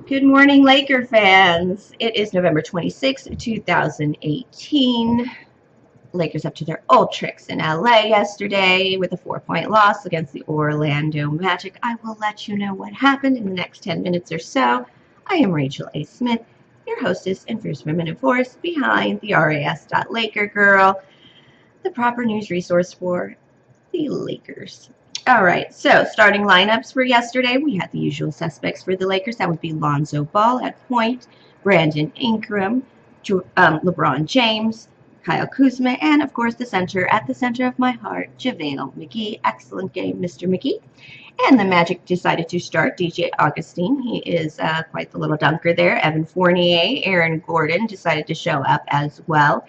Good morning, Laker fans. It is November 26th, 2018. Lakers up to their old tricks in LA yesterday with a 4-point loss against the Orlando Magic. I will let you know what happened in the next 10 minutes or so. I am Rachel A. Smith, your hostess and fierce feminine force behind the RAS.Laker Girl, the proper news resource for the Lakers. All right, so starting lineups for yesterday, we had the usual suspects for the Lakers. That would be Lonzo Ball at point, Brandon Ingram, LeBron James, Kyle Kuzma, and of course the center at the center of my heart, JaVale McGee. Excellent game, Mr. McGee. And the Magic decided to start DJ Augustine. He is quite the little dunker there. Evan Fournier, Aaron Gordon decided to show up as well.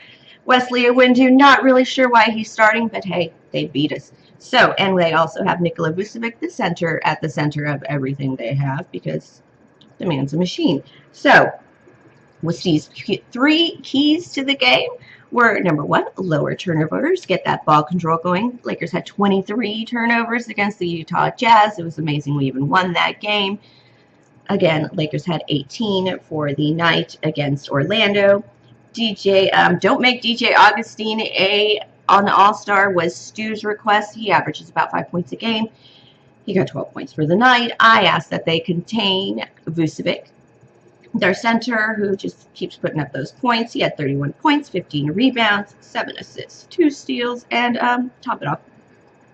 Wesley Iwundu, not really sure why he's starting, but hey, they beat us. So, and they also have Nikola Vucevic, the center, at the center of everything they have because the man's a machine. So, Wesley's three keys to the game were, number one, lower turnovers, get that ball control going. Lakers had 23 turnovers against the Utah Jazz. It was amazing we even won that game. Again, Lakers had 18 for the night against Orlando. Don't make DJ Augustine on the All-Star was Stu's request. He averages about 5 points a game. He got 12 points for the night. I asked that they contain Vucevic, their center, who just keeps putting up those points. He had 31 points, 15 rebounds, 7 assists, 2 steals, and top it off,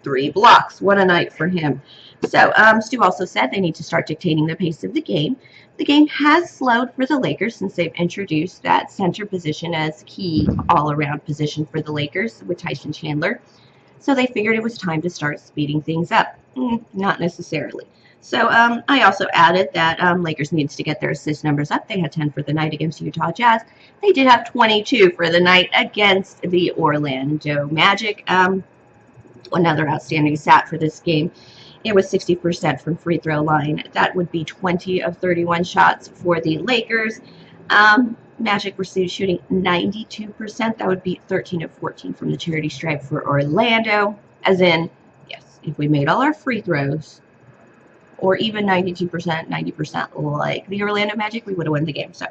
3 blocks. What a night for him. So Stu also said they need to start dictating the pace of the game. The game has slowed for the Lakers since they've introduced that center position as key all-around position for the Lakers with Tyson Chandler. So they figured it was time to start speeding things up. Not necessarily. So I also added that Lakers needs to get their assist numbers up. They had 10 for the night against Utah Jazz. They did have 22 for the night against the Orlando Magic. Another outstanding stat for this game. It was 60% from free throw line. That would be 20 of 31 shots for the Lakers. Magic were shooting 92%. That would be 13 of 14 from the charity stripe for Orlando. As in, yes, if we made all our free throws, or even 92%, 90% like the Orlando Magic, we would have won the game. So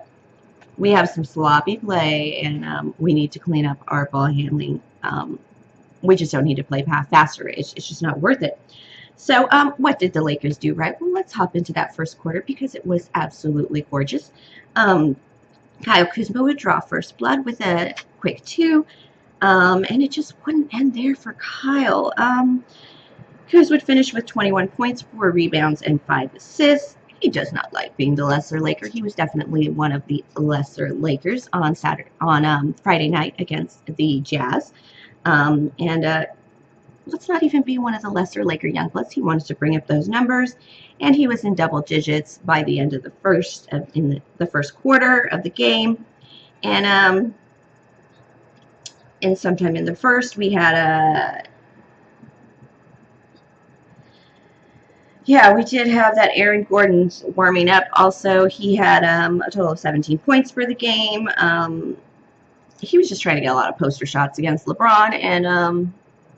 we have some sloppy play, and we need to clean up our ball handling. We just don't need to play faster. It's just not worth it. So what did the Lakers do right? Well, let's hop into that first quarter because it was absolutely gorgeous. Kyle Kuzma would draw first blood with a quick 2, and it just wouldn't end there for Kyle. Kuz would finish with 21 points, 4 rebounds, and 5 assists. He does not like being the lesser Laker. He was definitely one of the lesser Lakers on Friday night against the Jazz. Let's not even be one of the lesser Laker youngbloods. He wanted to bring up those numbers, and he was in double digits by the end of the first quarter of the game. And sometime in the first, we had we did have that Aaron Gordon warming up. Also, he had a total of 17 points for the game. He was just trying to get a lot of poster shots against LeBron, and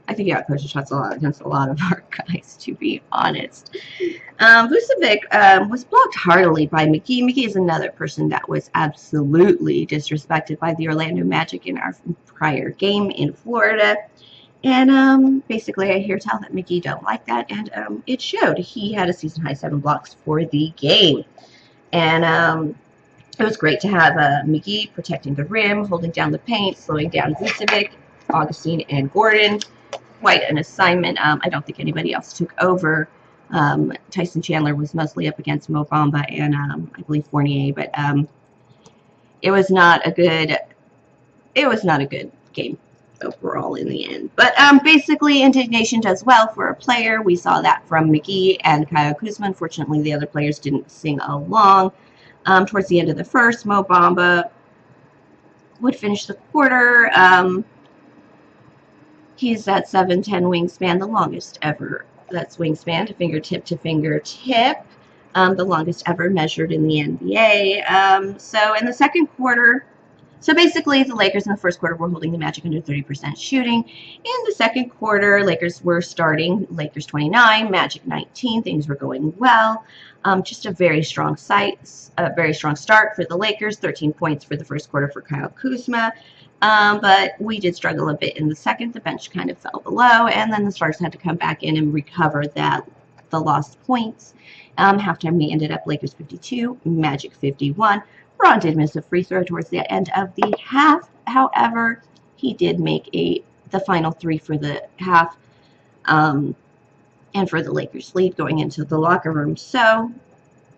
I think he got poster shots a lot against a lot of our guys, to be honest. Vucevic was blocked heartily by McGee. McGee is another person that was absolutely disrespected by the Orlando Magic in our prior game in Florida. And basically, I hear tell that McGee don't like that, and it showed. He had a season-high 7 blocks for the game. And it was great to have McGee protecting the rim, holding down the paint, slowing down Vucevic, Augustine, and Gordon. Quite an assignment. I don't think anybody else took over. Tyson Chandler was mostly up against Mo Bamba and I believe Fournier, but it was not a good game overall in the end. But basically, indignation does well for a player. We saw that from McGee and Kyle Kuzma. Unfortunately, the other players didn't sing along. Towards the end of the first, Mo Bamba would finish the quarter. He's at 7'10" wingspan, the longest ever. That's wingspan to fingertip to fingertip, the longest ever measured in the NBA. So in the second quarter, So basically, the Lakers in the first quarter were holding the Magic under 30% shooting. In the second quarter, Lakers were starting, Lakers 29, Magic 19. Things were going well. Just a very strong start for the Lakers. 13 points for the first quarter for Kyle Kuzma. But we did struggle a bit in the second. The bench kind of fell below, and then the Stars had to come back in and recover the lost points. Halftime, we ended up Lakers 52, Magic 51. Ron did miss a free throw towards the end of the half. However, he did make the final three for the half and for the Lakers lead going into the locker room. So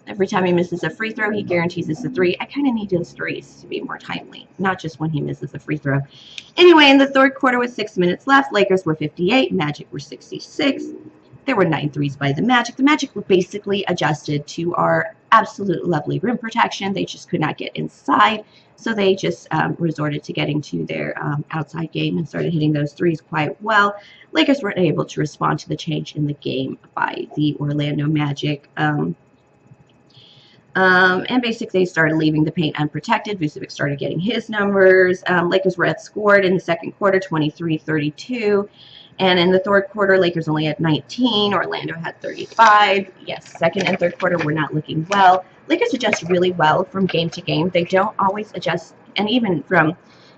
every time he misses a free throw, he guarantees it's a three. I kind of need his threes to be more timely, not just when he misses a free throw. Anyway, in the third quarter with 6 minutes left, Lakers were 58, Magic were 66. There were 9 threes by the Magic. The Magic were basically adjusted to our absolute lovely rim protection. They just could not get inside, so they just resorted to getting to their outside game and started hitting those threes quite well. Lakers weren't able to respond to the change in the game by the Orlando Magic. And basically they started leaving the paint unprotected. Vucevic started getting his numbers. Lakers were outscored in the second quarter, 23-32. And in the third quarter, Lakers only had 19. Orlando had 35. Yes, second and third quarter were not looking well. Lakers adjust really well from game to game. They don't always adjust, and even from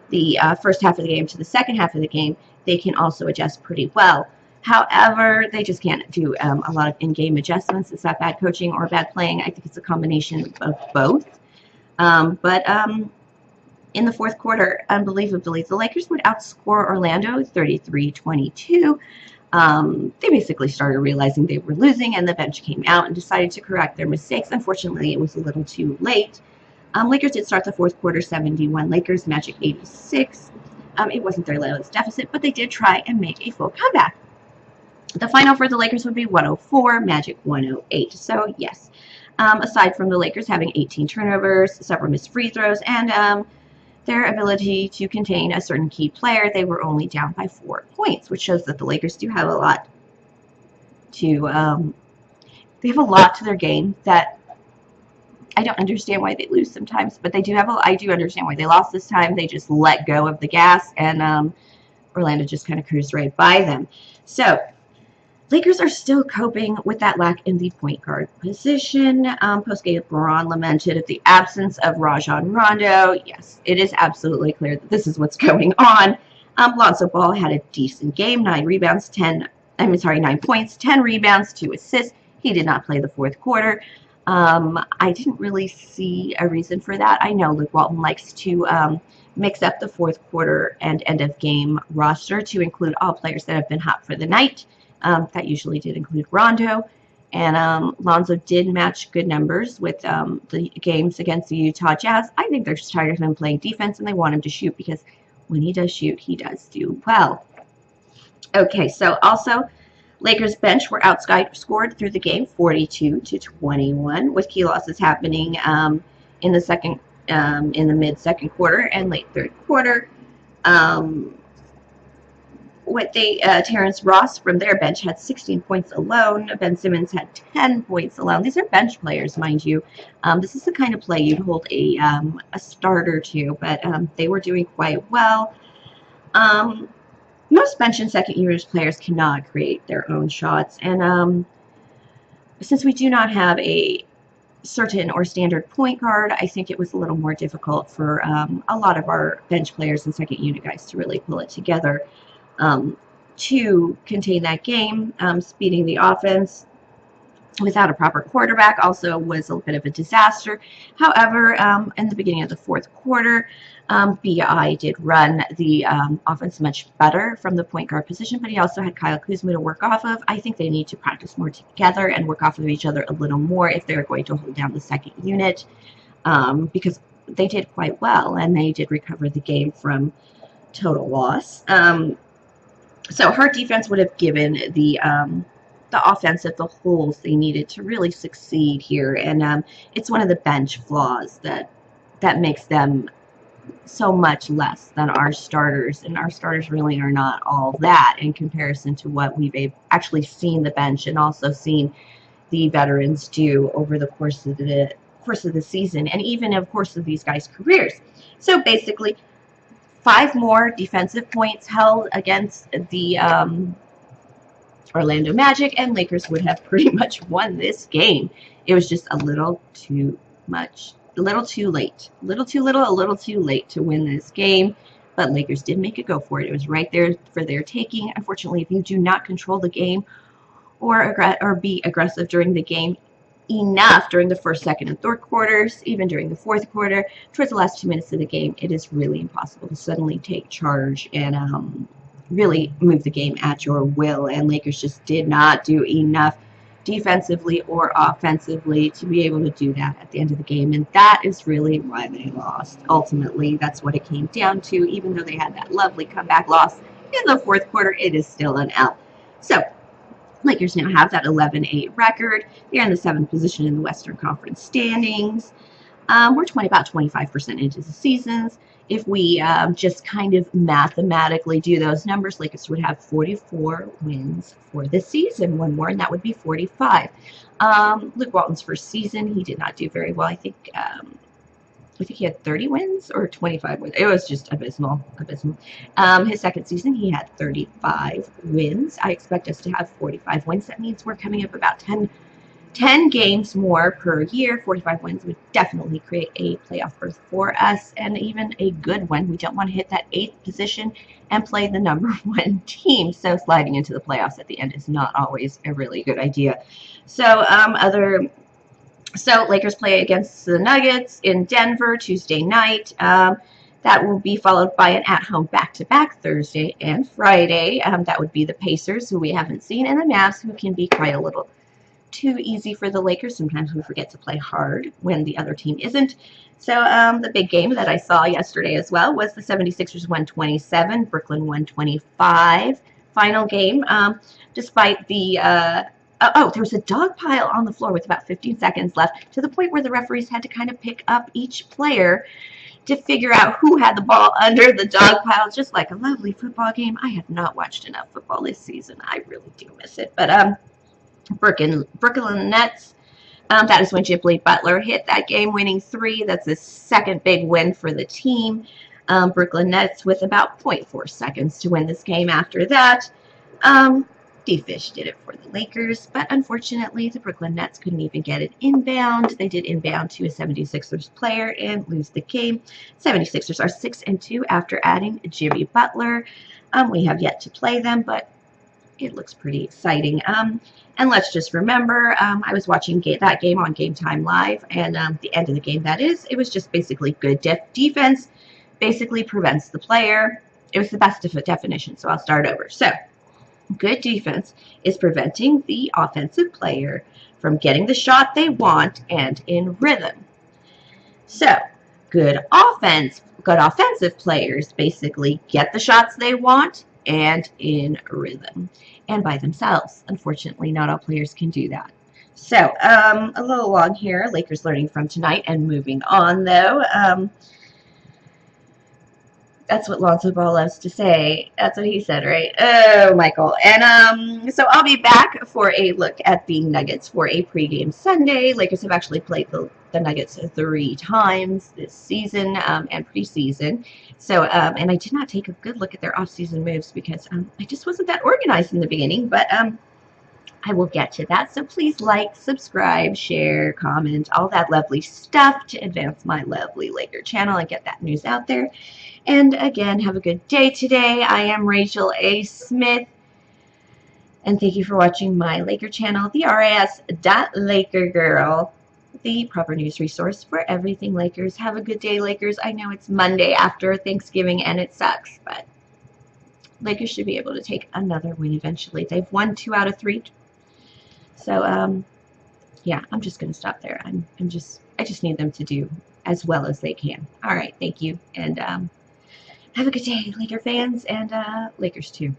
the first half of the game to the second half of the game, they can also adjust pretty well. However, they just can't do a lot of in-game adjustments. It's not bad coaching or bad playing. I think it's a combination of both. In the fourth quarter, unbelievably, the Lakers would outscore Orlando 33-22. They basically started realizing they were losing, and the bench came out and decided to correct their mistakes. Unfortunately, it was a little too late. Lakers did start the fourth quarter 71. Lakers, Magic 86. It wasn't their lowest deficit, but they did try and make a full comeback. The final for the Lakers would be 104, Magic 108. So, yes, aside from the Lakers having 18 turnovers, several missed free throws, and their ability to contain a certain key player, they were only down by 4 points, which shows that the Lakers do have a lot to they have a lot to their game that I don't understand why they lose sometimes, but they do have I do understand why they lost this time. They just let go of the gas, and Orlando just kind of cruised right by them. So Lakers are still coping with that lack in the point guard position. PostGame Ron lamented at the absence of Rajon Rondo. Yes, it is absolutely clear that this is what's going on. Lonzo Ball had a decent game, 9 points, 10 rebounds, 2 assists. He did not play the fourth quarter. I didn't really see a reason for that. I know Luke Walton likes to mix up the fourth quarter and end of game roster to include all players that have been hot for the night. That usually did include Rondo, and Lonzo did match good numbers with the games against the Utah Jazz. I think they're just tired of him playing defense, and they want him to shoot, because when he does shoot, he does do well. Okay, so also, Lakers bench were outscored through the game 42-21, with key losses happening in the mid-second quarter and late third quarter. Terrence Ross from their bench had 16 points alone. Ben Simmons had 10 points alone. These are bench players, mind you. This is the kind of play you'd hold a starter to, but they were doing quite well. Most bench and second year players cannot create their own shots, and since we do not have a certain or standard point guard, I think it was a little more difficult for a lot of our bench players and second unit guys to really pull it together. To contain that game. Speeding the offense without a proper quarterback also was a bit of a disaster. However, in the beginning of the fourth quarter, BI did run the offense much better from the point guard position, but he also had Kyle Kuzma to work off of. I think they need to practice more together and work off of each other a little more if they're going to hold down the second unit, because they did quite well, and they did recover the game from total loss. So hard defense would have given the offense the holes they needed to really succeed here, and it's one of the bench flaws that makes them so much less than our starters, and our starters really are not all that in comparison to what we've actually seen the bench and also seen the veterans do over the course of the course of the season and even of course of these guys' careers. So basically, 5 more defensive points held against the Orlando Magic, and Lakers would have pretty much won this game. It was just a little too much, a little too late, a little too little, a little too late to win this game. But Lakers did make a go for it. It was right there for their taking. Unfortunately, if you do not control the game or be aggressive during the game enough during the first, second, and third quarters, even during the fourth quarter, towards the last 2 minutes of the game, it is really impossible to suddenly take charge and really move the game at your will. And Lakers just did not do enough defensively or offensively to be able to do that at the end of the game, and that is really why they lost. Ultimately, that's what it came down to. Even though they had that lovely comeback loss in the fourth quarter, it is still an L. So Lakers now have that 11-8 record. They're in the 7th position in the Western Conference standings. We're about 25% into the seasons. If we just kind of mathematically do those numbers, Lakers would have 44 wins for this season. One more, and that would be 45. Luke Walton's first season, he did not do very well. I think he had 30 wins or 25 wins. It was just abysmal. His second season, he had 35 wins. I expect us to have 45 wins. That means we're coming up about 10 games more per year. 45 wins would definitely create a playoff berth for us, and even a good one. We don't want to hit that 8th position and play the number 1 team, so sliding into the playoffs at the end is not always a really good idea. So Lakers play against the Nuggets in Denver Tuesday night. That will be followed by an at-home back-to-back Thursday and Friday. That would be the Pacers, who we haven't seen, and the Mavs, who can be quite a little too easy for the Lakers. Sometimes we forget to play hard when the other team isn't. So the big game that I saw yesterday as well was the 76ers 127, Brooklyn 125 final game. Despite the there was a dog pile on the floor with about 15 seconds left, to the point where the referees had to kind of pick up each player to figure out who had the ball under the dog pile. Just like a lovely football game. I have not watched enough football this season. I really do miss it. But Brooklyn Nets, that is when Jimmy Butler hit that game-winning 3. That's the second big win for the team. Brooklyn Nets with about 0.4 seconds to win this game after that. D-Fish did it for the Lakers, but unfortunately the Brooklyn Nets couldn't even get it inbound. They did inbound to a 76ers player and lose the game. 76ers are 6-2 after adding Jimmy Butler. We have yet to play them, but it looks pretty exciting. And let's just remember, I was watching that game on Game Time Live, and the end of the game, that is, it was just basically good defense basically prevents the player. It was the best definition, so I'll start over. So, good defense is preventing the offensive player from getting the shot they want and in rhythm. So, good offensive players basically get the shots they want and in rhythm, and by themselves. Unfortunately, not all players can do that. So, a little long here, Lakers learning from tonight and moving on, though. That's what Lonzo Ball loves to say. That's what he said, right? Oh, Michael. And so I'll be back for a look at the Nuggets for a pregame Sunday. Lakers have actually played the Nuggets 3 times this season and preseason. So, and I did not take a good look at their offseason moves because I just wasn't that organized in the beginning. But I will get to that. So please like, subscribe, share, comment, all that lovely stuff to advance my lovely Laker channel and get that news out there. And again, have a good day today. I am Rachel A. Smith, and thank you for watching my Laker channel, the RAS.LakerGirl, the proper news resource for everything Lakers. Have a good day, Lakers. I know it's Monday after Thanksgiving, and it sucks, but Lakers should be able to take another win eventually. They've won 2 out of 3. So, yeah, I'm just going to stop there. I just need them to do as well as they can. All right, thank you, and have a good day, Laker fans, and Lakers too.